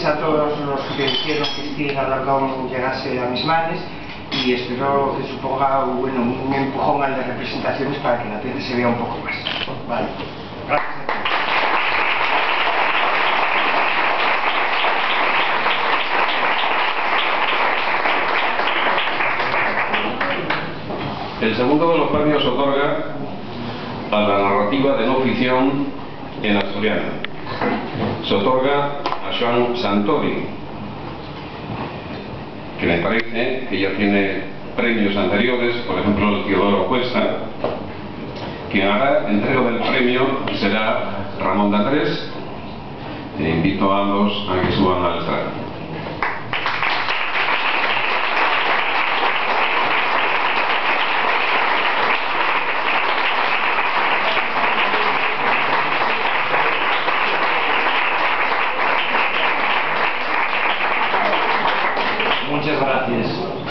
gracias a todos los que hicieron que este galardón llegase a mis manos y espero que suponga un empujón al de representaciones para que la pieza se vea un poco más. Vale. Gracias a todos. El segundo de los premios se otorga a la narrativa de no ficción en asturiano. Se otorga a Joan Santori, que me parece que ya tiene premios anteriores, por ejemplo el Teodoro Cuesta. Quien hará entrega del premio será Ramón de Andrés. Invito a ambos a que suban al estrado. Muchas gracias.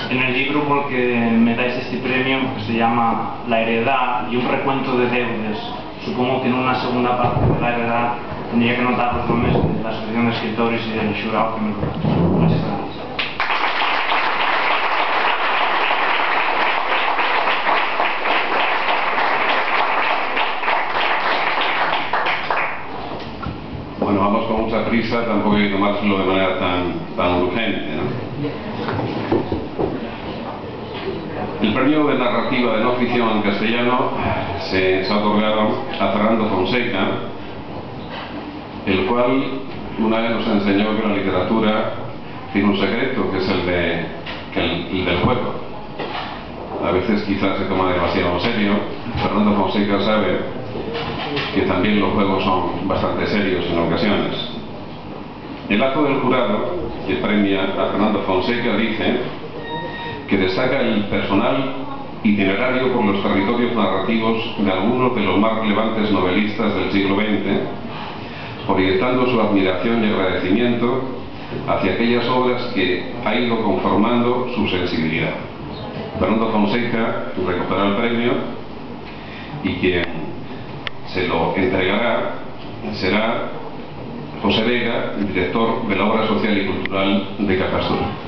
En el libro por el que me dais este premio, que se llama La heredad y un recuento de deudas, supongo que en una segunda parte de la heredad tendría que notar los nombres de la Asociación de Escritores y del jurado que me lo. Muchas gracias. Bueno, vamos con mucha prisa, tampoco hay que tomárselo de manera tan urgente, ¿no? El premio de narrativa de no ficción en castellano se ha otorgado a Fernando Fonseca, el cual una vez nos enseñó que la literatura tiene un secreto, que es el del juego. A veces quizás se toma demasiado en serio. Fernando Fonseca sabe que también los juegos son bastante serios en ocasiones. El acto del jurado que premia a Fernando Fonseca dice que destaca el personal itinerario por los territorios narrativos de algunos de los más relevantes novelistas del siglo XX, proyectando su admiración y agradecimiento hacia aquellas obras que ha ido conformando su sensibilidad. Fernando Fonseca recogerá el premio y quien se lo entregará será José Vega, director de la Obra Social y Cultural de Cajastura.